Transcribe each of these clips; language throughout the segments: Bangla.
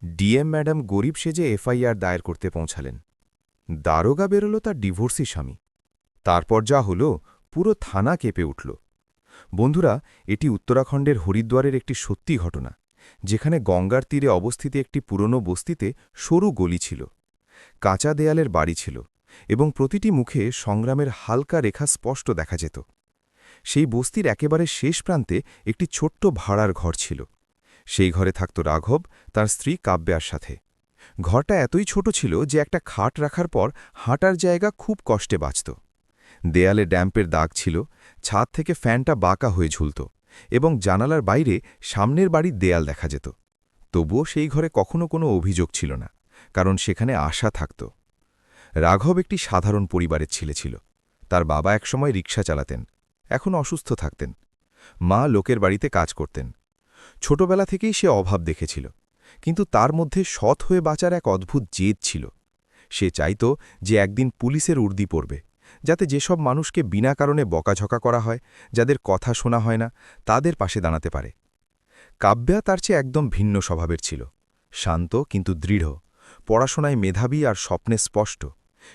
ডিএম ম্যাডাম গরিব সেজে এফআইআর দায়ের করতে পৌঁছালেন। দারোগা বেরোল তার ডিভোর্সি স্বামী। তারপর যা হল, পুরো থানা কেঁপে উঠল। বন্ধুরা, এটি উত্তরাখণ্ডের হরিদ্বারের একটি সত্যি ঘটনা, যেখানে গঙ্গার তীরে অবস্থিত একটি পুরনো বস্তিতে সরু গলি ছিল, কাঁচা দেয়ালের বাড়ি ছিল, এবং প্রতিটি মুখে সংগ্রামের হালকা রেখা স্পষ্ট দেখা যেত। সেই বস্তির একেবারে শেষ প্রান্তে একটি ছোট্ট ভাড়ার ঘর ছিল। সেই ঘরে থাকত রাঘব তার স্ত্রী কাব্যার সাথে। ঘরটা এতই ছোট ছিল যে একটা খাট রাখার পর হাঁটার জায়গা খুব কষ্টে বাঁচত। দেয়ালে ড্যাম্পের দাগ ছিল, ছাদ থেকে ফ্যানটা বাঁকা হয়ে ঝুলত, এবং জানালার বাইরে সামনের বাড়ির দেয়াল দেখা যেত। তবুও সেই ঘরে কখনো কোনো অভিযোগ ছিল না, কারণ সেখানে আশা থাকত। রাঘব একটি সাধারণ পরিবারের ছেলে ছিল। তার বাবা একসময় রিক্সা চালাতেন, এখন অসুস্থ থাকতেন। মা লোকের বাড়িতে কাজ করতেন। ছোটবেলা থেকেই সে অভাব দেখেছিল, কিন্তু তার মধ্যে সৎ হয়ে বাঁচার এক অদ্ভুত জেদ ছিল। সে চাইত যে একদিন পুলিশের উর্দি পড়বে, যাতে যেসব মানুষকে বিনা কারণে বকাঝকা করা হয়, যাদের কথা শোনা হয় না, তাদের পাশে দাঁড়াতে পারে। কাব্যা তার চেয়ে একদম ভিন্ন স্বভাবের ছিল, শান্ত কিন্তু দৃঢ়, পড়াশোনায় মেধাবী আর স্বপ্নে স্পষ্ট।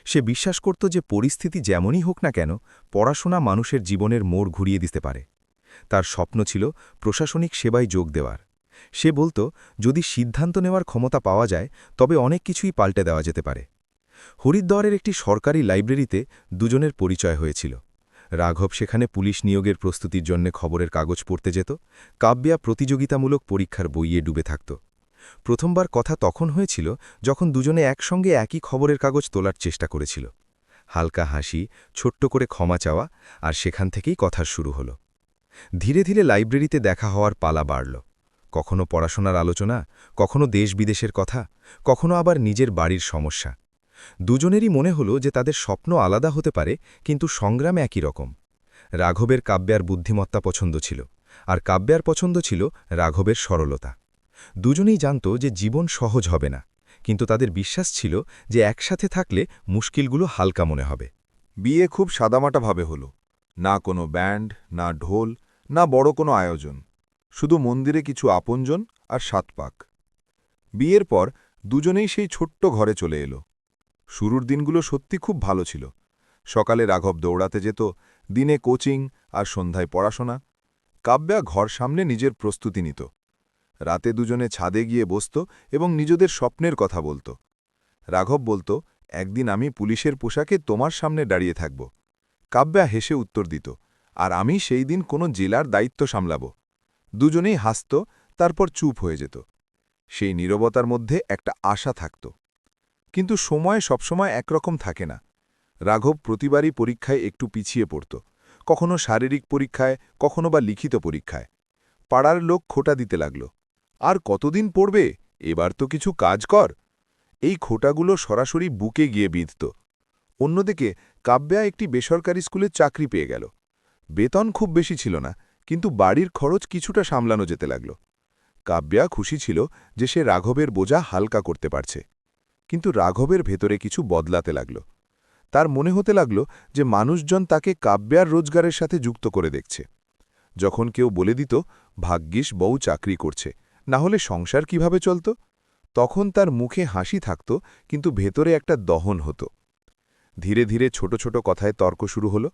সে বিশ্বাস করত যে পরিস্থিতি যেমনই হোক না কেন, পড়াশোনা মানুষের জীবনের মোড় ঘুরিয়ে দিতে পারে। তার স্বপ্ন ছিল প্রশাসনিক সেবায় যোগ দেওয়ার। সে বলত, যদি সিদ্ধান্ত নেওয়ার ক্ষমতা পাওয়া যায় তবে অনেক কিছুই পাল্টে দেওয়া যেতে পারে। হরিদ্বারের একটি সরকারি লাইব্রেরিতে দুজনের পরিচয় হয়েছিল। রাঘব সেখানে পুলিশ নিয়োগের প্রস্তুতির জন্য খবরের কাগজ পড়তে যেত, কাব্যা প্রতিযোগিতামূলক পরীক্ষার বইয়ে ডুবে থাকত। প্রথমবার কথা তখন হয়েছিল যখন দুজনে একসঙ্গে একই খবরের কাগজ তোলার চেষ্টা করেছিল। হালকা হাসি, ছোট্ট করে ক্ষমা চাওয়া, আর সেখান থেকেই কথা শুরু হলো। ধীরে ধীরে লাইব্রেরিতে দেখা হওয়ার পালা বাড়ল। কখনো পড়াশোনার আলোচনা, কখনো দেশ বিদেশের কথা, কখনো আবার নিজের বাড়ির সমস্যা। দুজনেরই মনে হলো যে তাদের স্বপ্ন আলাদা হতে পারে, কিন্তু সংগ্রাম একই রকম। রাঘবের কাব্যার বুদ্ধিমত্তা পছন্দ ছিল, আর কাব্যার পছন্দ ছিল রাঘবের সরলতা। দুজনেই জানত যে জীবন সহজ হবে না, কিন্তু তাদের বিশ্বাস ছিল যে একসাথে থাকলে মুশকিলগুলো হালকা মনে হবে। বিয়ে খুব সাদামাটাভাবে হলো। না কোনো ব্যান্ড, না ঢোল, না বড় কোনো আয়োজন, শুধু মন্দিরে কিছু আপনজন আর ৭ পাক। বিয়ের পর দুজনেই সেই ছোট্ট ঘরে চলে এলো। শুরুর দিনগুলো সত্যি খুব ভালো ছিল। সকালে রাঘব দৌড়াতে যেত, দিনে কোচিং আর সন্ধ্যায় পড়াশোনা। কাব্যা ঘর সামনে নিজের প্রস্তুতি নিত। রাতে দুজনে ছাদে গিয়ে বসত এবং নিজেদের স্বপ্নের কথা বলত। রাঘব বলত, একদিন আমি পুলিশের পোশাকে তোমার সামনে দাঁড়িয়ে থাকব। কাব্যা হেসে উত্তর দিত, আর আমি সেই দিন কোনো জেলার দায়িত্ব সামলাব। দুজনেই হাসত, তারপর চুপ হয়ে যেত। সেই নীরবতার মধ্যে একটা আশা থাকত। কিন্তু সময় সবসময় একরকম থাকে না। রাঘব প্রতিবারই পরীক্ষায় একটু পিছিয়ে পড়ত, কখনো শারীরিক পরীক্ষায়, কখনো বা লিখিত পরীক্ষায়। পাড়ার লোক খোঁটা দিতে লাগল, আর কতদিন পড়বে, এবার তো কিছু কাজ কর। এই খোঁটাগুলো সরাসরি বুকে গিয়ে বিঁধত। অন্যদিকে কাব্যা একটি বেসরকারি স্কুলে চাকরি পেয়ে গেল। বেতন খুব বেশি ছিল না, কিন্তু বাড়ির খরচ কিছুটা সামলানো যেতে লাগল। কাব্যা খুশি ছিল যে সে রাঘবের বোঝা হালকা করতে পারছে। কিন্তু রাঘবের ভেতরে কিছু বদলাতে লাগল। তার মনে হতে লাগল যে মানুষজন তাকে কাব্যার রোজগারের সাথে যুক্ত করে দেখছে। যখন কেউ বলে দিত, ভাগ্যিস বউ চাকরি করছে, না হলে সংসার কিভাবে চলত, তখন তার মুখে হাসি থাকত, কিন্তু ভেতরে একটা দহন হতো। ধীরে ধীরে ছোট ছোট কথায় তর্ক শুরু হলো।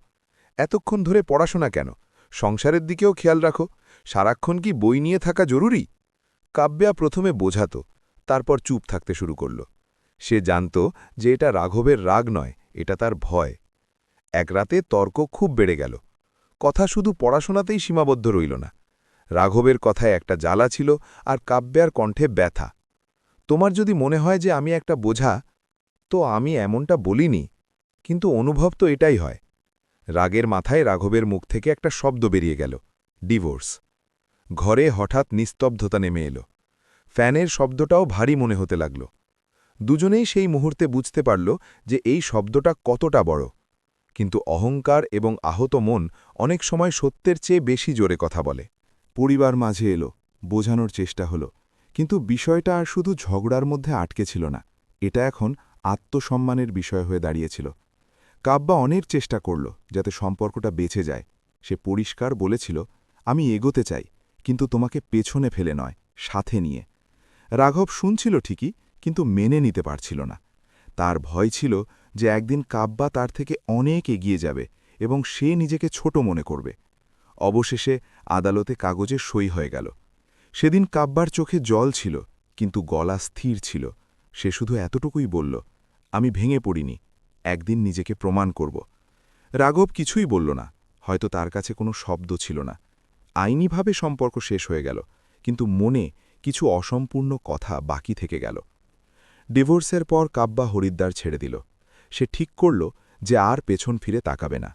এতক্ষণ ধরে পড়াশোনা কেন, সংসারের দিকেও খেয়াল রাখো, সারাক্ষণ কি বই নিয়ে থাকা জরুরি? কাব্যা প্রথমে বোঝাত, তারপর চুপ থাকতে শুরু করল। সে জানত যে এটা রাঘবের রাগ নয়, এটা তার ভয়। এক রাতে তর্ক খুব বেড়ে গেল। কথা শুধু পড়াশোনাতেই সীমাবদ্ধ রইল না। রাঘবের কথায় একটা জ্বালা ছিল, আর কাব্যার কণ্ঠে ব্যথা। তোমার যদি মনে হয় যে আমি একটা বোঝা, তো আমি এমনটা বলিনি, কিন্তু অনুভব তো এটাই হয়। রাগের মাথায় রাঘবের মুখ থেকে একটা শব্দ বেরিয়ে গেল, ডিভোর্স। ঘরে হঠাৎ নিস্তব্ধতা নেমে এলো। ফ্যানের শব্দটাও ভারী মনে হতে লাগল। দুজনেই সেই মুহূর্তে বুঝতে পারল যে এই শব্দটা কতটা বড়। কিন্তু অহংকার এবং আহত মন অনেক সময় সত্যের চেয়ে বেশি জোরে কথা বলে। পরিবার মাঝে এলো, বোঝানোর চেষ্টা হলো, কিন্তু বিষয়টা আর শুধু ঝগড়ার মধ্যে আটকে ছিল না, এটা এখন আত্মসম্মানের বিষয় হয়ে দাঁড়িয়েছিল। কাব্যা অনেক চেষ্টা করল যাতে সম্পর্কটা বেঁচে যায়। সে পরিষ্কার বলেছিল, আমি এগোতে চাই, কিন্তু তোমাকে পেছনে ফেলে নয়, সাথে নিয়ে। রাঘব শুনছিল ঠিকই, কিন্তু মেনে নিতে পারছিল না। তার ভয় ছিল যে একদিন কাব্যা তার থেকে অনেক এগিয়ে যাবে এবং সে নিজেকে ছোট মনে করবে। অবশেষে আদালতে কাগজে সই হয়ে গেল। সেদিন কাব্যার চোখে জল ছিল, কিন্তু গলা স্থির ছিল। সে শুধু এতটুকুই বলল, আমি ভেঙে পড়িনি, একদিন নিজেকে প্রমাণ করব। রাঘব কিছুই বলল না, হয়তো তার কাছে কোনো শব্দ ছিল না। আইনিভাবে সম্পর্ক শেষ হয়ে গেল, কিন্তু মনে কিছু অসম্পূর্ণ কথা বাকি থেকে গেল। ডিভোর্সের পর কাব্যা হরিদ্বার ছেড়ে দিল। সে ঠিক করল যে আর পেছন ফিরে তাকাবে না।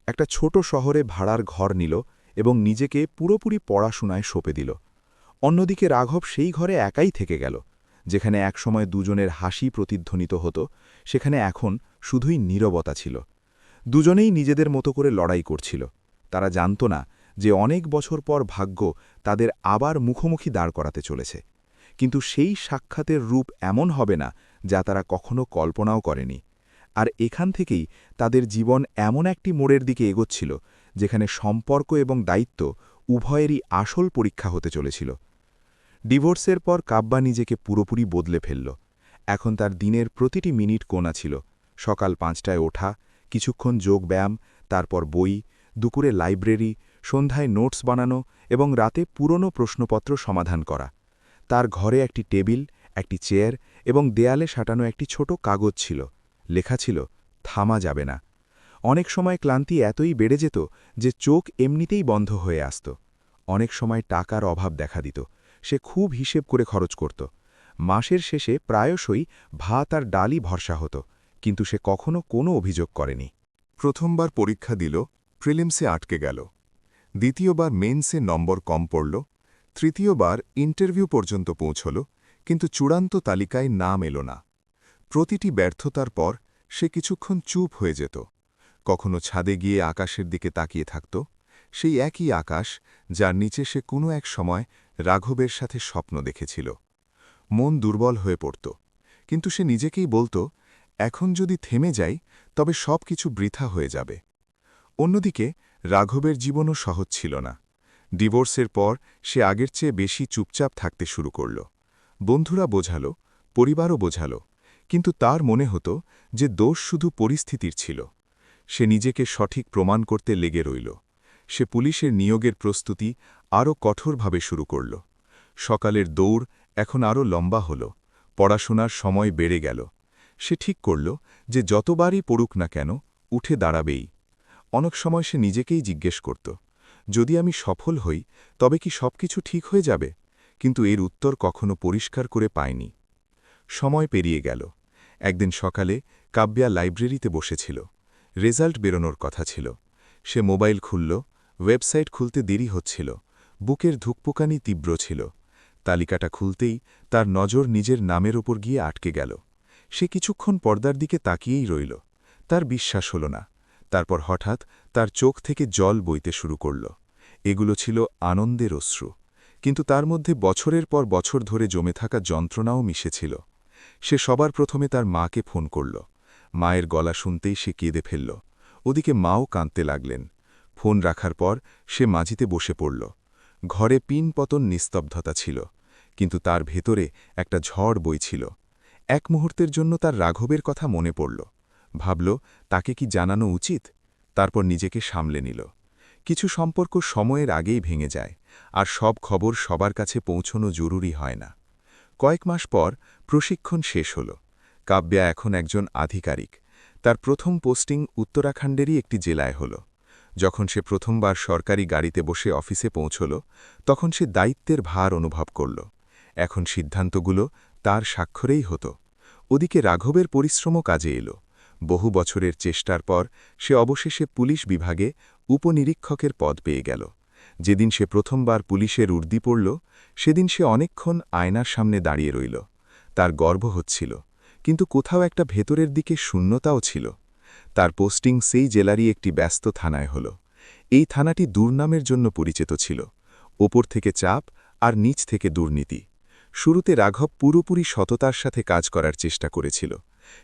একটা ছোট শহরে ভাড়ার ঘর নিল এবং নিজেকে পুরোপুরি পড়াশোনায় সঁপে দিল। অন্যদিকে রাঘব সেই ঘরে একাই থেকে গেল। যেখানে একসময় দুজনের হাসি প্রতিধ্বনিত হতো, সেখানে এখন শুধুই নীরবতা ছিল। দুজনেই নিজেদের মতো করে লড়াই করছিল। তারা জানত না যে অনেক বছর পর ভাগ্য তাদের আবার মুখোমুখি দাঁড় করাতে চলেছে। কিন্তু সেই সাক্ষাতের রূপ এমন হবে না যা তারা কখনো কল্পনাও করেনি। আর এখান থেকেই তাদের জীবন এমন একটি মোড়ের দিকে এগোচ্ছিল যেখানে সম্পর্ক এবং দায়িত্ব উভয়েরই আসল পরীক্ষা হতে চলেছিল। ডিভোর্সের পর কাব্যা নিজেকে পুরোপুরি বদলে ফেলল। এখন তার দিনের প্রতিটি মিনিট কোনা ছিল। সকাল ৫টায় ওঠা, কিছুক্ষণ যোগব্যায়াম, তারপর বই, দুপুরে লাইব্রেরি, সন্ধ্যায় নোটস বানানো এবং রাতে পুরনো প্রশ্নপত্র সমাধান করা। তার ঘরে একটি টেবিল, একটি চেয়ার এবং দেয়ালে সাঁটানো একটি ছোট কাগজ ছিল। লেখা ছিল, থামা যাবে না। অনেক সময় ক্লান্তি এতই বেড়ে যেত যে চোখ এমনিতেই বন্ধ হয়ে আসত। অনেক সময় টাকার অভাব দেখা দিত। সে খুব হিসেব করে খরচ করত। মাসের শেষে প্রায়শই ভাত আর ডালই ভরসা হতো, কিন্তু সে কখনো কোনো অভিযোগ করেনি। প্রথমবার পরীক্ষা দিল, প্রিলিমসে আটকে গেল। দ্বিতীয়বার মেইনসে নম্বর কম পড়ল। তৃতীয়বার ইন্টারভিউ পর্যন্ত পৌঁছল, কিন্তু চূড়ান্ত তালিকায় নাম এলো না। প্রতিটি ব্যর্থতার পর সে কিছুক্ষণ চুপ হয়ে যেত। কখনো ছাদে গিয়ে আকাশের দিকে তাকিয়ে থাকত, সেই একই আকাশ যার নিচে সে কোনো এক সময় রাঘবের সাথে স্বপ্ন দেখেছিল। মন দুর্বল হয়ে পড়ত, কিন্তু সে নিজেকেই বলত, এখন যদি থেমে যাই তবে সব কিছু বৃথা হয়ে যাবে। অন্যদিকে রাঘবের জীবনও সহজ ছিল না। ডিভোর্সের পর সে আগের চেয়ে বেশি চুপচাপ থাকতে শুরু করল। বন্ধুরা বোঝাল, পরিবারও বোঝাল, কিন্তু তার মনে হতো যে দোষ শুধু পরিস্থিতির ছিল। সে নিজেকে সঠিক প্রমাণ করতে লেগে রইল। সে পুলিশের নিয়োগের প্রস্তুতি আরও কঠোরভাবে শুরু করল। সকালের দৌড় এখন আরও লম্বা হল, পড়াশোনার সময় বেড়ে গেল। সে ঠিক করল যে যতবারই পড়ুক না কেন, উঠে দাঁড়াবেই। অনেক সময় সে নিজেকেই জিজ্ঞেস করত, যদি আমি সফল হই তবে কি সবকিছু ঠিক হয়ে যাবে? কিন্তু এর উত্তর কখনো পরিষ্কার করে পায়নি। সময় পেরিয়ে গেল। একদিন সকালে কাব্যা লাইব্রেরিতে বসেছিল। রেজাল্ট বেরোনোর কথা ছিল। সে মোবাইল খুলল, ওয়েবসাইট খুলতে দেরি হচ্ছিল। বুকের ধুকপুকানি তীব্র ছিল। তালিকাটা খুলতেই তার নজর নিজের নামের ওপর গিয়ে আটকে গেল। সে কিছুক্ষণ পর্দার দিকে তাকিয়েই রইল। তার বিশ্বাস হল না। তারপর হঠাৎ তার চোখ থেকে জল বইতে শুরু করল। এগুলো ছিল আনন্দের অশ্রু, কিন্তু তার মধ্যে বছরের পর বছর ধরে জমে থাকা যন্ত্রণাও মিশেছিল। সে সবার প্রথমে তার মাকে ফোন করল। মায়ের গলা শুনতেই সে কেঁদে ফেলল। ওদিকে মাও কাঁদতে লাগলেন। ফোন রাখার পর সে মাঝিতে বসে পড়ল। ঘরে পিনপতন নিস্তব্ধতা ছিল, কিন্তু তার ভেতরে একটা ঝড় বইছিল। এক মুহূর্তের জন্য তার রাঘবের কথা মনে পড়ল। ভাবল, তাকে কি জানানো উচিত? তারপর নিজেকে সামলে নিল। কিছু সম্পর্ক সময়ের আগেই ভেঙে যায়, আর সব খবর সবার কাছে পৌঁছনো জরুরি হয় না। কয়েক মাস পর প্রশিক্ষণ শেষ হল। কাব্যা এখন একজন আধিকারিক। তার প্রথম পোস্টিং উত্তরাখণ্ডেরই একটি জেলায় হল। যখন সে প্রথমবার সরকারি গাড়িতে বসে অফিসে পৌঁছল, তখন সে দায়িত্বের ভার অনুভব করল। এখন সিদ্ধান্তগুলো তার স্বাক্ষরেই হতো। ওদিকে রাঘবের পরিশ্রমও কাজে এলো। বহু বছরের চেষ্টার পর সে অবশেষে পুলিশ বিভাগে উপনিরীক্ষকের পদ পেয়ে গেল। যেদিন সে প্রথমবার পুলিশের উর্দি পড়ল, সেদিন সে অনেকক্ষণ আয়নার সামনে দাঁড়িয়ে রইল। তার গর্ব হচ্ছিল, কিন্তু কোথাও একটা ভেতরের দিকে শূন্যতাও ছিল। তার পোস্টিং সেই জেলারই একটি ব্যস্ত থানায় হল। এই থানাটি দুর্নামের জন্য পরিচিত ছিল। ওপর থেকে চাপ আর নিচ থেকে দুর্নীতি। শুরুতে রাঘব পুরোপুরি সততার সাথে কাজ করার চেষ্টা করেছিল,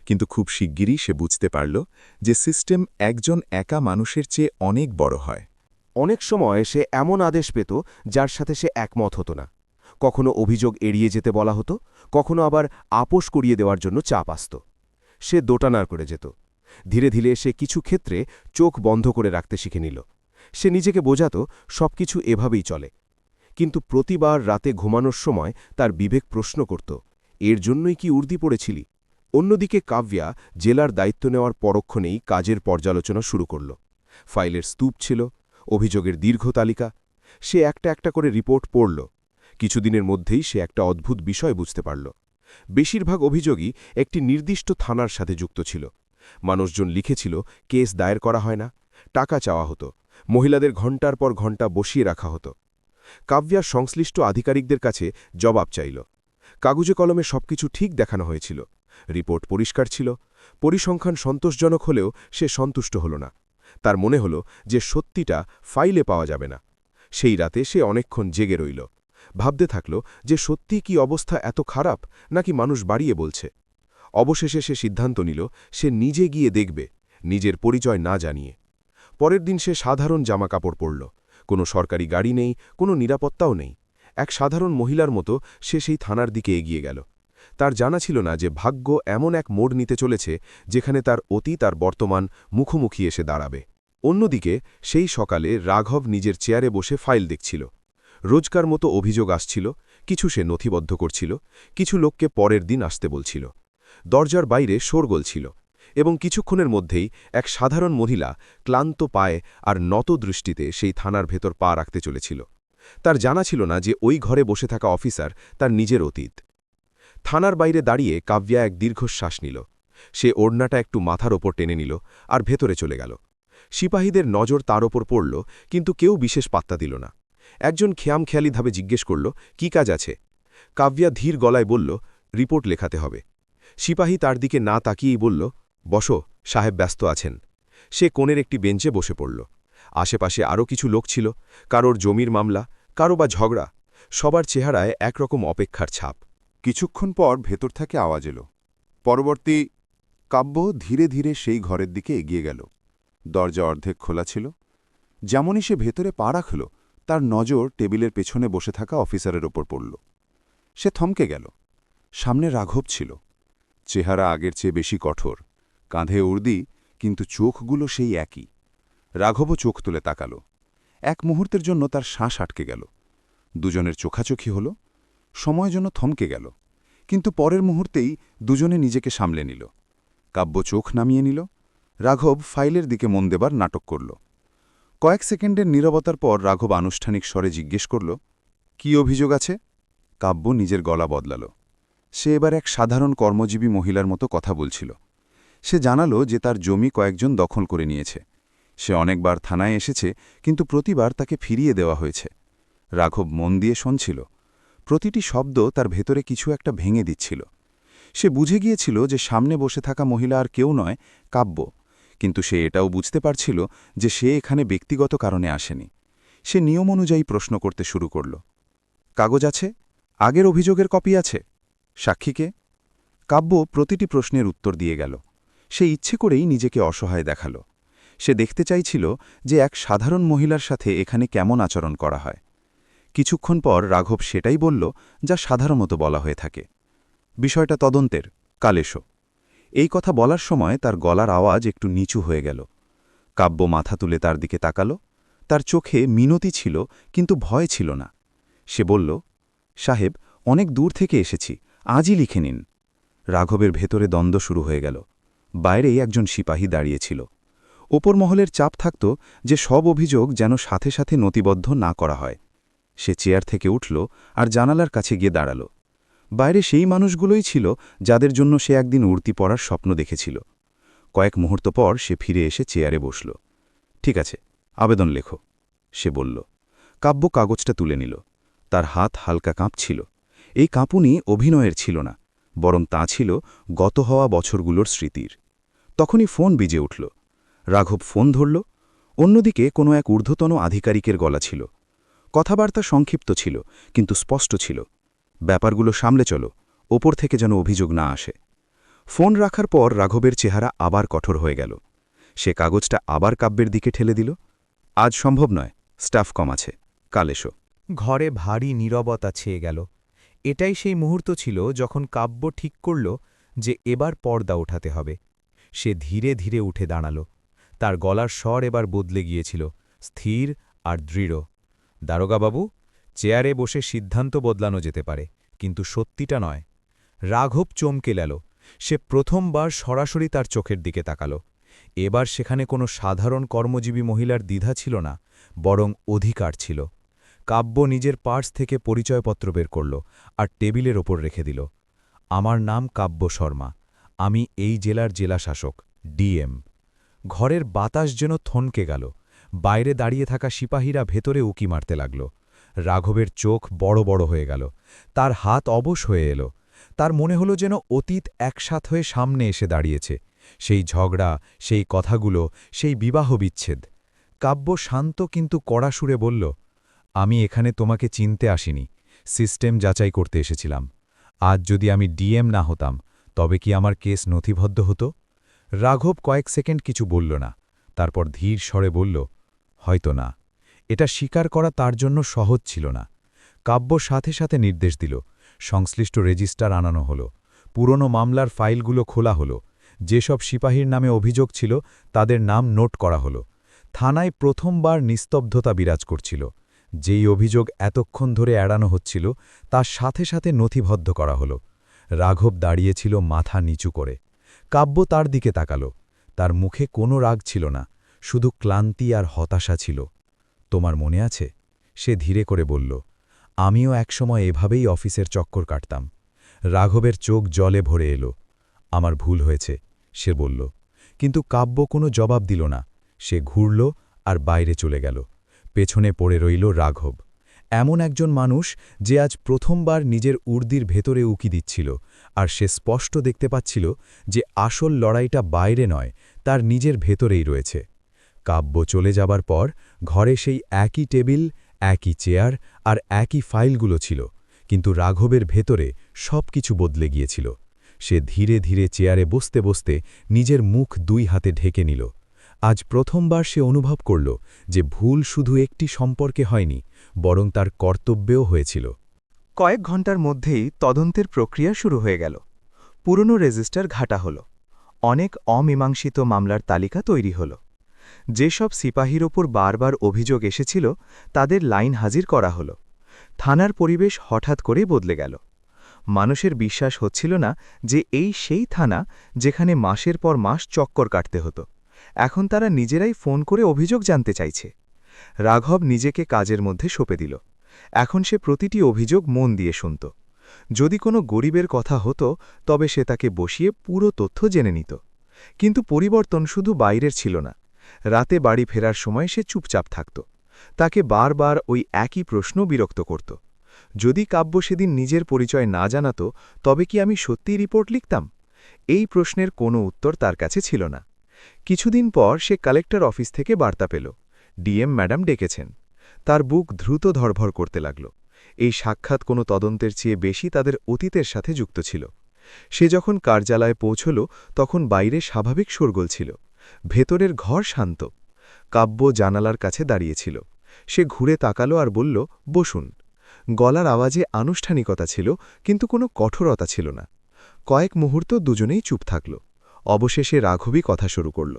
কিন্তু খুব শিগগিরই সে বুঝতে পারল যে সিস্টেম একজন একা মানুষের চেয়ে অনেক বড় হয়। অনেক সময় সে এমন আদেশ পেত যার সাথে সে একমত হতো না। কখনো অভিযোগ এড়িয়ে যেতে বলা হতো, কখনো আবার আপোষ করিয়ে দেওয়ার জন্য চাপ আসত। সে দোটানার করে যেত। ধীরে ধীরে সে কিছু ক্ষেত্রে চোখ বন্ধ করে রাখতে শিখে নিল। সে নিজেকে বোঝাত সবকিছু এভাবেই চলে। কিন্তু প্রতিবার রাতে ঘুমানোর সময় তার বিবেক প্রশ্ন করত, এর জন্যই কি উর্দি পড়েছিলি? অন্যদিকে কাব্যা জেলার দায়িত্ব নেওয়ার পরক্ষণেই কাজের পর্যালোচনা শুরু করল। ফাইলের স্তূপ ছিল, অভিযোগের দীর্ঘ তালিকা। সে একটা একটা করে রিপোর্ট পড়ল। কিছুদিনের মধ্যেই সে একটা অদ্ভুত বিষয় বুঝতে পারল। বেশিরভাগ অভিযোগই একটি নির্দিষ্ট থানার সাথে যুক্ত ছিল। মানুষজন লিখেছিল কেস দায়ের করা হয় না, টাকা চাওয়া হতো, মহিলাদের ঘণ্টার পর ঘণ্টা বসিয়ে রাখা হতো। কাব্যার সংশ্লিষ্ট আধিকারিকদের কাছে জবাব চাইল। কাগজে কলমে সবকিছু ঠিক দেখানো হয়েছিল, রিপোর্ট পরিষ্কার ছিল, পরিসংখ্যান সন্তোষজনক হলেও সে সন্তুষ্ট হল না। তার মনে হল যে সত্যিটা ফাইলে পাওয়া যাবে না। সেই রাতে সে অনেকক্ষণ জেগে রইল। ভাবতে থাকল যে সত্যি কি অবস্থা এত খারাপ, নাকি মানুষ বাড়িয়ে বলছে। অবশেষে সে সিদ্ধান্ত নিল সে নিজে গিয়ে দেখবে, নিজের পরিচয় না জানিয়ে। পরের দিন সে সাধারণ জামাকাপড় পরল। কোনো সরকারি গাড়ি নেই, কোনো নিরাপত্তাও নেই। এক সাধারণ মহিলার মতো সে সেই থানার দিকে এগিয়ে গেল। তার জানা ছিল না যে ভাগ্য এমন এক মোড় নিতে চলেছে যেখানে তার অতীত আর বর্তমান মুখোমুখি এসে দাঁড়াবে। অন্যদিকে সেই সকালে রাঘব নিজের চেয়ারে বসে ফাইল দেখছিল। রোজকার মতো অভিযোগ আসছিল, কিছু সে নথিবদ্ধ করছিল, কিছু লোককে পরের দিন আসতে বলছিল। দরজার বাইরে শোরগোল ছিল, এবং কিছুক্ষণের মধ্যেই এক সাধারণ মহিলা ক্লান্ত পায়ে আর নত দৃষ্টিতে সেই থানার ভেতর পা রাখতে চলেছিল। তার জানা ছিল না যে ওই ঘরে বসে থাকা অফিসার তার নিজের অতীত। থানার বাইরে দাঁড়িয়ে কাব্যা এক দীর্ঘশ্বাস নিল। সে ওড়নাটা একটু মাথার ওপর টেনে নিল আর ভেতরে চলে গেল। সিপাহীদের নজর তার ওপর পড়ল, কিন্তু কেউ বিশেষ পাত্তা দিল না। একজন খেয়ামখেয়ালিভাবে জিজ্ঞেস করল, কি কাজ আছে? কাব্যা ধীর গলায় বলল, রিপোর্ট লেখাতে হবে। সিপাহী তার দিকে না তাকিয়েই বলল, বসো, সাহেব ব্যস্ত আছেন। সে কোণের একটি বেঞ্চে বসে পড়ল। আশেপাশে আরও কিছু লোক ছিল, কারোর জমির মামলা, কারো বা ঝগড়া। সবার চেহারায় একরকম অপেক্ষার ছাপ। কিছুক্ষণ পর ভেতর থেকে আওয়াজ এলো। পরবর্তী কাব্য ধীরে ধীরে সেই ঘরের দিকে এগিয়ে গেল। দরজা অর্ধেক খোলা ছিল। যেমনই সে ভেতরে পা রাখল, তার নজর টেবিলের পেছনে বসে থাকা অফিসারের ওপর পড়ল। সে থমকে গেল। সামনে রাঘব ছিল। চেহারা আগের চেয়ে বেশি কঠোর, কাঁধে উর্দি, কিন্তু চোখগুলো সেই একই। রাঘবও চোখ তুলে তাকাল। এক মুহূর্তের জন্য তার শ্বাস আটকে গেল। দুজনের চোখাচোখি হল। সময় যেন থমকে গেল, কিন্তু পরের মুহূর্তেই দুজনে নিজেকে সামলে নিল। কাব্য চোখ নামিয়ে নিল। রাঘব ফাইলের দিকে মন দেবার নাটক করল। কয়েক সেকেন্ডের নীরবতার পর রাঘব আনুষ্ঠানিক স্বরে জিজ্ঞেস করল, কি অভিযোগ আছে? কাব্য নিজের গলা বদলাল। সে এবার এক সাধারণ কর্মজীবী মহিলার মতো কথা বলছিল। সে জানালো যে তার জমি কয়েকজন দখল করে নিয়েছে। সে অনেকবার থানায় এসেছে, কিন্তু প্রতিবার তাকে ফিরিয়ে দেওয়া হয়েছে। রাঘব মন দিয়ে শুনছিল। প্রতিটি শব্দ তার ভেতরে কিছু একটা ভেঙে দিচ্ছিল। সে বুঝে গিয়েছিল যে সামনে বসে থাকা মহিলা আর কেউ নয়, কাব্য। কিন্তু সে এটাও বুঝতে পারছিল যে সে এখানে ব্যক্তিগত কারণে আসেনি। সে নিয়ম অনুযায়ী প্রশ্ন করতে শুরু করল। কাগজ আছে? আগের অভিযোগের কপি আছে? সাক্ষীকে? কাব্য প্রতিটি প্রশ্নের উত্তর দিয়ে গেল। সে ইচ্ছে করেই নিজেকে অসহায় দেখাল। সে দেখতে চাইছিল যে এক সাধারণ মহিলার সাথে এখানে কেমন আচরণ করা হয়। কিছুক্ষণ পর রাঘব সেটাই বলল যা সাধারণত বলা হয়ে থাকে, বিষয়টা তদন্তের, কাল এসো। এই কথা বলার সময় তার গলার আওয়াজ একটু নিচু হয়ে গেল। কাব্য মাথা তুলে তার দিকে তাকাল। তার চোখে মিনতি ছিল, কিন্তু ভয় ছিল না। সে বলল, সাহেব, অনেক দূর থেকে এসেছি, আজই লিখে নিন। রাঘবের ভেতরে দ্বন্দ্ব শুরু হয়ে গেল। বাইরেই একজন সিপাহী দাঁড়িয়েছিল। ওপর মহলের চাপ থাকত যে সব অভিযোগ যেন সাথে সাথে নথিবদ্ধ না করা হয়। সে চেয়ার থেকে উঠল আর জানালার কাছে গিয়ে দাঁড়াল। বাইরে সেই মানুষগুলোই ছিল যাদের জন্য সে একদিন উড়তি পড়ার স্বপ্ন দেখেছিল। কয়েক মুহূর্ত পর সে ফিরে এসে চেয়ারে বসল। ঠিক আছে, আবেদন লেখো, সে বলল। কাব্য কাগজটা তুলে নিল। তার হাত হালকা কাঁপছিল। এই কাঁপুনি অভিনয়ের ছিল না, বরং তা ছিল গত হওয়া বছরগুলোর স্মৃতির। তখনই ফোন বেজে উঠল। রাঘব ফোন ধরল। অন্যদিকে কোনো এক ঊর্ধ্বতন আধিকারিকের গলা ছিল। কথাবার্তা সংক্ষিপ্ত ছিল, কিন্তু স্পষ্ট ছিল। ব্যাপারগুলো সামলে চলো, ওপর থেকে যেন অভিযোগ না আসে। ফোন রাখার পর রাঘবের চেহারা আবার কঠোর হয়ে গেল। সে কাগজটা আবার কাব্যের দিকে ঠেলে দিল। আজ সম্ভব নয়, স্টাফ কম আছে, কাল এসো। ঘরে ভারী নীরবতা ছেয়ে গেল। এটাই সেই মুহূর্ত ছিল যখন কাব্য ঠিক করল যে এবার পর্দা ওঠাতে হবে। সে ধীরে ধীরে উঠে দাঁড়াল। তার গলার স্বর এবার বদলে গিয়েছিল, স্থির আর দৃঢ়। দারোগাবাবু, চেয়ারে বসে সিদ্ধান্ত বদলানো যেতে পারে, কিন্তু সত্যিটা নয়। রাঘব চমকে গেল। সে প্রথমবার সরাসরি তার চোখের দিকে তাকাল। এবার সেখানে কোনো সাধারণ কর্মজীবী মহিলার দ্বিধা ছিল না, বরং অধিকার ছিল। কাব্য নিজের পার্স থেকে পরিচয়পত্র বের করল আর টেবিলের ওপর রেখে দিল। আমার নাম কাব্য শর্মা। আমি এই জেলার জেলাশাসক, ডিএম। ঘরের বাতাস যেন থনকে গেল। বাইরে দাঁড়িয়ে থাকা সিপাহীরা ভেতরে উকি মারতে লাগল। রাঘবের চোখ বড় বড় হয়ে গেল। তার হাত অবশ হয়ে এলো। তার মনে হলো যেন অতীত একসাথ হয়ে সামনে এসে দাঁড়িয়েছে। সেই ঝগড়া, সেই কথাগুলো, সেই বিবাহ বিচ্ছেদ। কাব্য শান্ত কিন্তু কড়া সুরে বলল, আমি এখানে তোমাকে চিনতে আসিনি, সিস্টেম যাচাই করতে এসেছিলাম। আজ যদি আমি ডিএম না হতাম, তবে কি আমার কেস নথিবদ্ধ হতো? রাঘব কয়েক সেকেন্ড কিছু বলল না। তারপর ধীর স্বরে বলল, হয়তো না। এটা স্বীকার করা তার জন্য সহজ ছিল না। কাব্য সাথে সাথে নির্দেশ দিল, সংশ্লিষ্ট রেজিস্টার আনানো হলো। পুরনো মামলার ফাইলগুলো খোলা হলো। যেসব সিপাহীর নামে অভিযোগ ছিল তাদের নাম নোট করা হলো। থানায় প্রথমবার নিস্তব্ধতা বিরাজ করছিল। যেই অভিযোগ এতক্ষণ ধরে এড়ানো হচ্ছিল, তার সাথে সাথে নথিবদ্ধ করা হলো। রাঘব দাঁড়িয়েছিল মাথা নিচু করে। কাব্য তার দিকে তাকাল। তার মুখে কোনো রাগ ছিল না, শুধু ক্লান্তি আর হতাশা ছিল। তোমার মনে আছে? সে ধীরে করে বলল, আমিও একসময় এভাবেই অফিসের চক্কর কাটতাম। রাঘবের চোখ জলে ভরে এলো। আমার ভুল হয়েছে, সে বলল। কিন্তু কাব্য কোনো জবাব দিল না। সে ঘুরল আর বাইরে চলে গেল। পেছনে পড়ে রইল রাঘব। এমন একজন মানুষ যে আজ প্রথমবার নিজের উর্দির ভেতরে উকি দিচ্ছিল, আর সে স্পষ্ট দেখতে পাচ্ছিল যে আসল লড়াইটা বাইরে নয়, তার নিজের ভেতরেই রয়েছে। কাব্য চলে যাবার পর ঘরে সেই একই টেবিল, একই চেয়ার আর একই ফাইলগুলো ছিল, কিন্তু রাঘবের ভেতরে সব কিছু বদলে গিয়েছিল। সে ধীরে ধীরে চেয়ারে বসতে বসতে নিজের মুখ দুই হাতে ঢেকে নিল। আজ প্রথমবার সে অনুভব করল যে ভুল শুধু একটি সম্পর্কে হয়নি, বরং তার কর্তব্যেও হয়েছিল। কয়েক ঘন্টার মধ্যেই তদন্তের প্রক্রিয়া শুরু হয়ে গেল। পুরনো রেজিস্টার ঘাটা হল। অনেক অমীমাংসিত মামলার তালিকা তৈরি হল। যেসব সিপাহীর ওপর বারবার অভিযোগ এসেছিল তাদের লাইন হাজির করা হল। থানার পরিবেশ হঠাৎ করে বদলে গেল। মানুষের বিশ্বাস হচ্ছিল না যে এই সেই থানা যেখানে মাসের পর মাস চক্কর কাটতে হতো। এখন তারা নিজেরাই ফোন করে অভিযোগ জানতে চাইছে। রাঘব নিজেকে কাজের মধ্যে সঁপে দিল। এখন সে প্রতিটি অভিযোগ মন দিয়ে শুনত। যদি কোনো গরিবের কথা হতো তবে সে তাকে বসিয়ে পুরো তথ্য জেনে নিত। কিন্তু পরিবর্তন শুধু বাইরের ছিল না। রাতে বাড়ি ফেরার সময় সে চুপচাপ থাকত। তাকে বারবার ওই একই প্রশ্ন বিরক্ত করত। যদি কাব্য সেদিন নিজের পরিচয় না জানাত, তবে কি আমি সত্যিই রিপোর্ট লিখতাম? এই প্রশ্নের কোনো উত্তর তার কাছে ছিল না। কিছুদিন পর সে কালেক্টর অফিস থেকে বার্তা পেল, ডিএম ম্যাডাম ডেকেছেন। তার বুক দ্রুত ধড়ফড় করতে লাগল। এই সাক্ষাৎ কোনো তদন্তের চেয়ে বেশি তাদের অতীতের সাথে যুক্ত ছিল। সে যখন কার্যালয়ে পৌঁছল তখন বাইরে স্বাভাবিক শোরগোল ছিল। ভেতরের ঘর শান্ত। কাব্য জানালার কাছে দাঁড়িয়েছিল। সে ঘুরে তাকালো আর বলল, বসুন। গলার আওয়াজে আনুষ্ঠানিকতা ছিল, কিন্তু কোনো কঠোরতা ছিল না। কয়েক মুহূর্ত দুজনেই চুপ থাকল। অবশেষে রাঘবই কথা শুরু করল।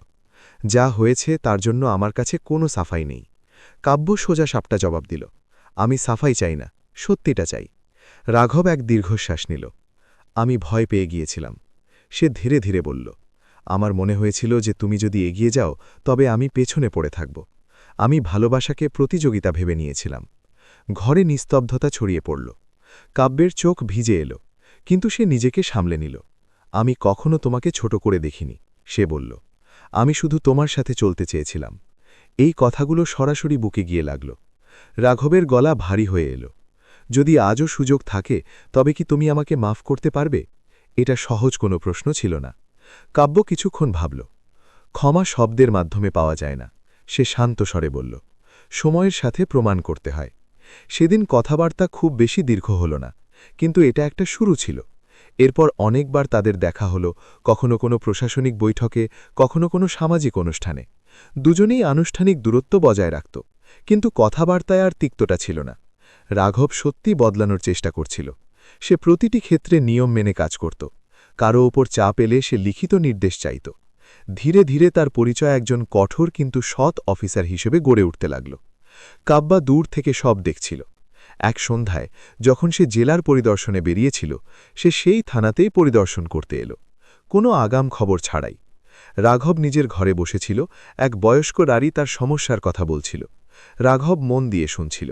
যা হয়েছে তার জন্য আমার কাছে কোনো সাফাই নেই। কাব্য সোজা সাপটা জবাব দিল, আমি সাফাই চাই না, সত্যিটা চাই। রাঘব এক দীর্ঘশ্বাস নিল। আমি ভয় পেয়ে গিয়েছিলাম। সে ধীরে ধীরে বলল, আমার মনে হয়েছিল যে তুমি যদি এগিয়ে যাও তবে আমি পেছনে পড়ে থাকব। আমি ভালোবাসাকে প্রতিযোগিতা ভেবে নিয়েছিলাম। ঘরে নিস্তব্ধতা ছড়িয়ে পড়ল। কাব্যের চোখ ভিজে এলো, কিন্তু সে নিজেকে সামলে নিল। আমি কখনো তোমাকে ছোট করে দেখিনি, সে বলল। আমি শুধু তোমার সাথে চলতে চেয়েছিলাম। এই কথাগুলো সরাসরি বুকে গিয়ে লাগল। রাঘবের গলা ভারী হয়ে এলো। যদি আজও সুযোগ থাকে তবে কি তুমি আমাকে মাফ করতে পারবে? এটা সহজ কোনো প্রশ্ন ছিল না। কাব্য কিছুক্ষণ ভাবল। ক্ষমা শব্দের মাধ্যমে পাওয়া যায় না, সে শান্ত স্বরে বলল। সময়ের সাথে প্রমাণ করতে হয়। সেদিন কথাবার্তা খুব বেশি দীর্ঘ হল না, কিন্তু এটা একটা শুরু ছিল। এরপর অনেকবার তাদের দেখা হলো, কখনো কোনো প্রশাসনিক বৈঠকে, কখনো কোনো সামাজিক অনুষ্ঠানে। দুজনেই আনুষ্ঠানিক দূরত্ব বজায় রাখত, কিন্তু কথাবার্তায় আর তিক্ততা ছিল না। রাঘব সত্যি বদলানোর চেষ্টা করছিল। সে প্রতিটি ক্ষেত্রে নিয়ম মেনে কাজ করত। কারো ওপর চাপ এলে সে লিখিত নির্দেশ চাইত। ধীরে ধীরে তার পরিচয় একজন কঠোর কিন্তু সৎ অফিসার হিসেবে গড়ে উঠতে লাগল। কাব্যা দূর থেকে সব দেখছিল। এক সন্ধ্যায় যখন সে জেলার পরিদর্শনে বেরিয়েছিল, সে সেই থানাতেই পরিদর্শন করতে এলো, কোনো আগাম খবর ছাড়াই। রাঘব নিজের ঘরে বসেছিল, এক বয়স্ক নারী তার সমস্যার কথা বলছিল। রাঘব মন দিয়ে শুনছিল।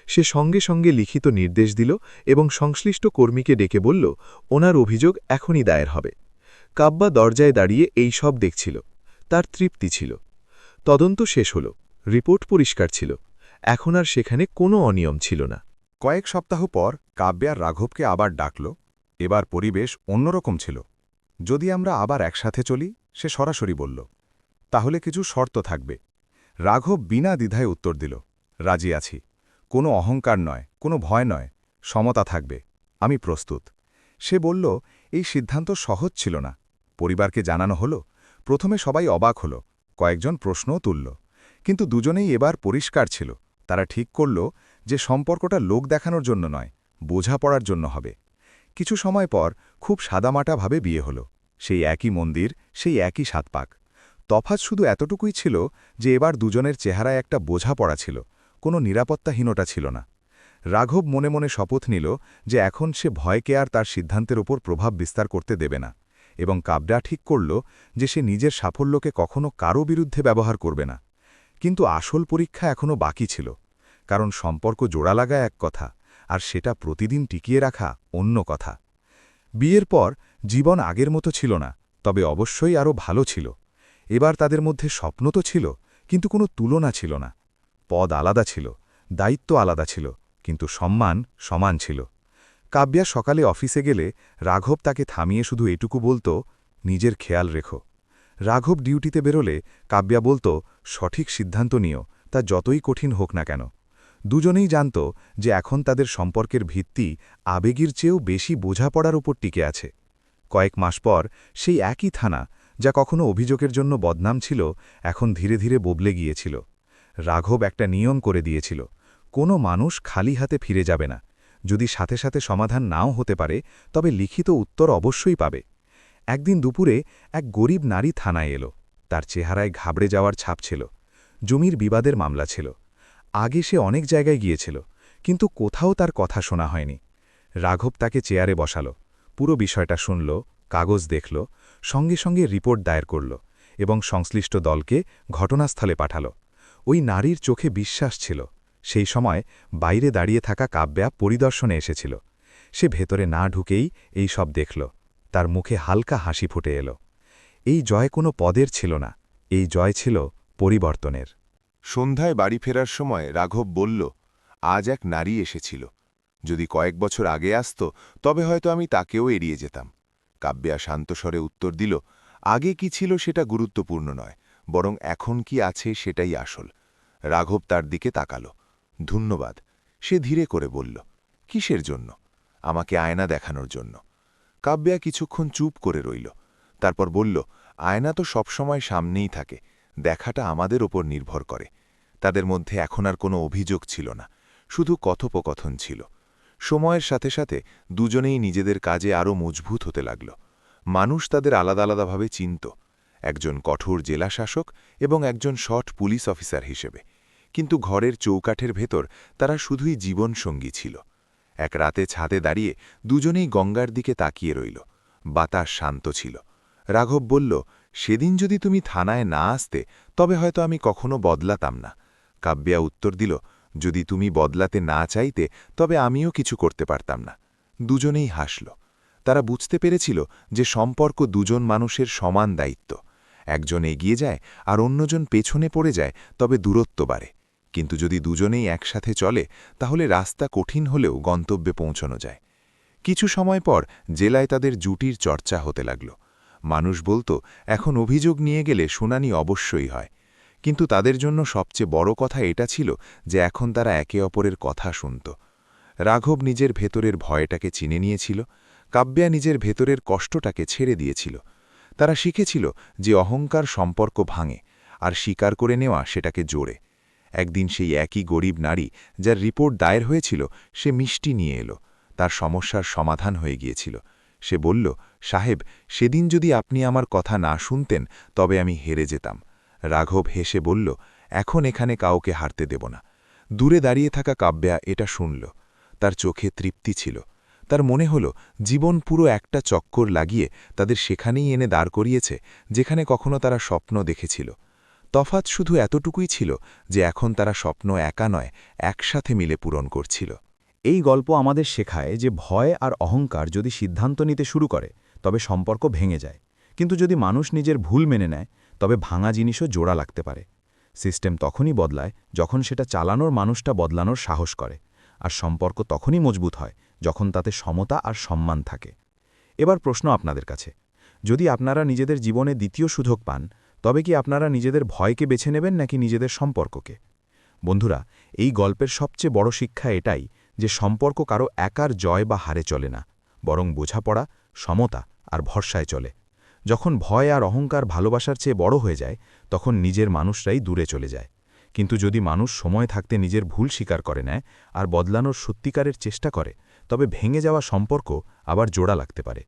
সে সঙ্গে সঙ্গে লিখিত নির্দেশ দিল এবং সংশ্লিষ্ট কর্মীকে ডেকে বলল, ওনার অভিযোগ এখনই দায়ের হবে। কাব্যা দরজায় দাঁড়িয়ে এই সব দেখছিল। তার তৃপ্তি ছিল। তদন্ত শেষ হল, রিপোর্ট পরিষ্কার ছিল। এখন আর সেখানে কোনো অনিয়ম ছিল না। কয়েক সপ্তাহ পর কাব্যা রাঘবকে আবার ডাকল। এবার পরিবেশ অন্যরকম ছিল। যদি আমরা আবার একসাথে চলি, সে সরাসরি বলল। তাহলে কিছু শর্ত থাকবে। রাঘব বিনা দ্বিধায় উত্তর দিল, রাজি আছি। কোনো অহংকার নয়, কোনো ভয় নয়, সমতা থাকবে। আমি প্রস্তুত। সে বলল, এই সিদ্ধান্ত সহজ ছিল না। পরিবারকে জানানো হলো। প্রথমে সবাই অবাক হল, কয়েকজন প্রশ্নও তুলল। কিন্তু দুজনেই এবার পরিষ্কার ছিল। তারা ঠিক করল যে সম্পর্কটা লোক দেখানোর জন্য নয়, বোঝাপড়ার জন্য হবে। কিছু সময় পর খুব সাদামাটাভাবে বিয়ে হল। সেই একই মন্দির, সেই একই সাতপাক। তফাৎ শুধু এতটুকুই ছিল যে এবার দুজনের চেহারায় একটা বোঝাপড়া ছিল, কোনো নিরাপত্তাহীনতা ছিল না। রাঘব মনে মনে শপথ নিল যে এখন সে ভয়কে আর তার সিদ্ধান্তের ওপর প্রভাব বিস্তার করতে দেবে না, এবং কাব্যা ঠিক করল যে সে নিজের সাফল্যকে কখনো কারও বিরুদ্ধে ব্যবহার করবে না। কিন্তু আসল পরীক্ষা এখনও বাকি ছিল, কারণ সম্পর্ক জোড়া লাগা এক কথা, আর সেটা প্রতিদিন টিকিয়ে রাখা অন্য কথা। বিয়ের পর জীবন আগের মতো ছিল না, তবে অবশ্যই আরও ভালো ছিল। এবার তাদের মধ্যে স্বপ্ন তো ছিল, কিন্তু কোনো তুলনা ছিল না। পদ আলাদা ছিল, দায়িত্ব আলাদা ছিল, কিন্তু সম্মান সমান ছিল। কাব্যা সকালে অফিসে গেলে রাঘব তাকে থামিয়ে শুধু এটুকু বলতো, নিজের খেয়াল রেখো। রাঘব ডিউটিতে বেরোলে কাব্যা বলতো, সঠিক সিদ্ধান্ত নিও, তা যতই কঠিন হোক না কেন। দুজনেই জানত যে এখন তাদের সম্পর্কের ভিত্তি আবেগের চেয়েও বেশি বোঝাপড়ার উপর টিকে আছে। কয়েক মাস পর সেই একই থানা, যা কখনো অভিযোগের জন্য বদনাম ছিল, এখন ধীরে ধীরে বদলে গিয়েছিল। রাঘব একটা নিয়ম করে দিয়েছিল, কোনো মানুষ খালি হাতে ফিরে যাবে না। যদি সাথে সাথে সমাধান নাও হতে পারে, তবে লিখিত উত্তর অবশ্যই পাবে। একদিন দুপুরে এক গরিব নারী থানায় এলো। তার চেহারায় ঘাবড়ে যাওয়ার ছাপ ছিল। জমির বিবাদের মামলা ছিল। আগে সে অনেক জায়গায় গিয়েছিল, কিন্তু কোথাও তার কথা শোনা হয়নি। রাঘব তাকে চেয়ারে বসালো, পুরো বিষয়টা শুনল, কাগজ দেখল, সঙ্গে সঙ্গে রিপোর্ট দায়ের করল এবং সংশ্লিষ্ট দলকে ঘটনাস্থলে পাঠাল। ওই নারীর চোখে বিশ্বাস ছিল। সেই সময় বাইরে দাঁড়িয়ে থাকা কাব্যা পরিদর্শনে এসেছিল। সে ভেতরে না ঢুকেই এই সব দেখল। তার মুখে হালকা হাসি ফুটে এলো। এই জয় কোনো পদের ছিল না, এই জয় ছিল পরিবর্তনের। সন্ধ্যায় বাড়ি ফেরার সময় রাঘব বলল, আজ এক নারী এসেছিল। যদি কয়েক বছর আগে আসত, তবে হয়তো আমি তাকেও এড়িয়ে যেতাম। কাব্যা শান্তস্বরে উত্তর দিল, আগে কি ছিল সেটা গুরুত্বপূর্ণ নয়, বরং এখন কি আছে সেটাই আসল। রাঘব তার দিকে তাকাল। ধন্যবাদ, সে ধীরে করে বলল। কিসের জন্য? আমাকে আয়না দেখানোর জন্য। কাব্যা কিছুক্ষণ চুপ করে রইল। তারপর বলল, আয়না তো সবসময় সামনেই থাকে, দেখাটা আমাদের ওপর নির্ভর করে। তাদের মধ্যে এখন আর কোনো অভিযোগ ছিল না, শুধু কথোপকথন ছিল। সময়ের সাথে সাথে দুজনেই নিজেদের কাজে আরও মজবুত হতে লাগল। মানুষ তাদের আলাদা আলাদাভাবে চিনত, একজন কঠোর জেলা শাসক এবং একজন শট পুলিশ অফিসার হিসেবে। কিন্তু ঘরের চৌকাঠের ভেতর তারা শুধুই জীবনসঙ্গী ছিল। এক রাতে ছাদে দাঁড়িয়ে দুজনেই গঙ্গার দিকে তাকিয়ে রইল। বাতাস শান্ত ছিল। রাঘব বলল, সেদিন যদি তুমি থানায় না আসতে, তবে হয়তো আমি কখনো বদলাতাম না। কাব্যা উত্তর দিল, যদি তুমি বদলাতে না চাইতে, তবে আমিও কিছু করতে পারতাম না। দুজনেই হাসল। তারা বুঝতে পেরেছিল যে সম্পর্ক দুজন মানুষের সমান দায়িত্ব। একজন এগিয়ে যায় আর অন্যজন পেছনে পড়ে যায়, তবে দূরত্ব বাড়ে। কিন্তু যদি দুজনেই একসাথে চলে, তাহলে রাস্তা কঠিন হলেও গন্তব্যে পৌঁছানো যায়। কিছু সময় পর জেলায় তাদের জুটির চর্চা হতে লাগল। মানুষ বলতো, এখন অভিযোগ নিয়ে গেলে শুনানি অবশ্যই হয়। কিন্তু তাদের জন্য সবচেয়ে বড় কথা এটা ছিল যে এখন তারা একে অপরের কথা শুনত। রাঘব নিজের ভেতরের ভয়টাকে চিনে নিয়েছিল, কাব্যা নিজের ভেতরের কষ্টটাকে ছেড়ে দিয়েছিল। তারা শিখেছিল যে অহংকার সম্পর্ক ভাঙে, আর স্বীকার করে নেওয়া সেটাকে জোড়ে। একদিন সেই একই গরিব নারী যার রিপোর্ট দায়ের হয়েছিল সে মিষ্টি নিয়ে এলো। তার সমস্যার সমাধান হয়ে গিয়েছিল। সে বলল, সাহেব, সেদিন যদি আপনি আমার কথা না শুনতেন তবে আমি হেরে যেতাম। রাঘব হেসে বলল, এখন এখানে কাউকে হারতে দেব না। দূরে দাঁড়িয়ে থাকা কাব্যা এটা শুনল। তার চোখে তৃপ্তি ছিল। তার মনে হল জীবন পুরো একটা চক্কর লাগিয়ে তাদের সেখানেই এনে দাঁড় করিয়েছে যেখানে কখনো তারা স্বপ্ন দেখেছিল। তফাৎ শুধু এতটুকুই ছিল যে এখন তারা স্বপ্ন একা নয়, একসাথে মিলে পূরণ করছিল। এই গল্প আমাদের শেখায় যে ভয় আর অহংকার যদি সিদ্ধান্ত নিতে শুরু করে তবে সম্পর্ক ভেঙে যায়, কিন্তু যদি মানুষ নিজের ভুল মেনে নেয় তবে ভাঙা জিনিসও জোড়া লাগতে পারে। সিস্টেম তখনই বদলায় যখন সেটা চালানোর মানুষটা বদলানোর সাহস করে, আর সম্পর্ক তখনই মজবুত হয় যখন তাতে সমতা আর সম্মান থাকে। এবার প্রশ্ন আপনাদের কাছে, যদি আপনারা নিজেদের জীবনে দ্বিতীয় সুযোগ পান তবে কি আপনারা নিজেদের ভয়কে বেছে নেবেন নাকি নিজেদের সম্পর্ককে? বন্ধুরা, এই গল্পের সবচেয়ে বড় শিক্ষা এটাই যে সম্পর্ক কারো একার জয় বা হারে চলে না, বরং বোঝাপড়া, সমতা আর ভরসায় চলে। যখন ভয় আর অহংকার ভালোবাসার চেয়ে বড় হয়ে যায় তখন নিজের মানুষরাই দূরে চলে যায়। কিন্তু যদি মানুষ সময় থাকতে নিজের ভুল স্বীকার করে নেয় আর বদলানোর সত্যিকারের চেষ্টা করে তবে ভেঙে যাওয়া সম্পর্ক আবার জোড়া লাগতে পারে।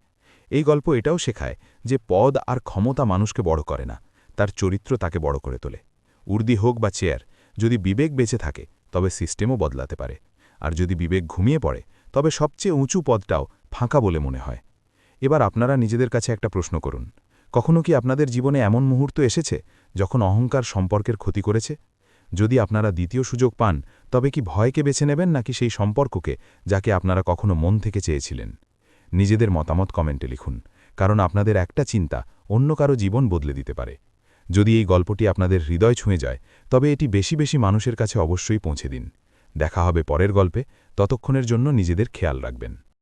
এই গল্প এটাও শেখায় যে পদ আর ক্ষমতা মানুষকে বড় করে না, তার চরিত্র তাকে বড় করে তোলে। উর্দি হোক বা চেয়ার, যদি বিবেক বেঁচে থাকে তবে সিস্টেমও বদলাতে পারে, আর যদি বিবেক ঘুমিয়ে পড়ে তবে সবচেয়ে উঁচু পদটাও ফাঁকা বলে মনে হয়। এবার আপনারা নিজেদের কাছে একটা প্রশ্ন করুন, কখনো কি আপনাদের জীবনে এমন মুহূর্ত এসেছে যখন অহংকার সম্পর্কের ক্ষতি করেছে? যদি আপনারা দ্বিতীয় সুযোগ পান তবে কি ভয়কে বেছে নেবেন নাকি সেই সম্পর্ককে যাকে আপনারা কখনো মন থেকে চেয়েছিলেন? নিজেদের মতামত কমেন্টে লিখুন, কারণ আপনাদের একটা চিন্তা অন্য কারো জীবন বদলে দিতে পারে। যদি এই গল্পটি আপনাদের হৃদয় ছুঁয়ে যায় তবে এটি বেশি বেশি মানুষের কাছে অবশ্যই পৌঁছে দিন। দেখা হবে পরের গল্পে, ততক্ষণের জন্য নিজেদের খেয়াল রাখবেন।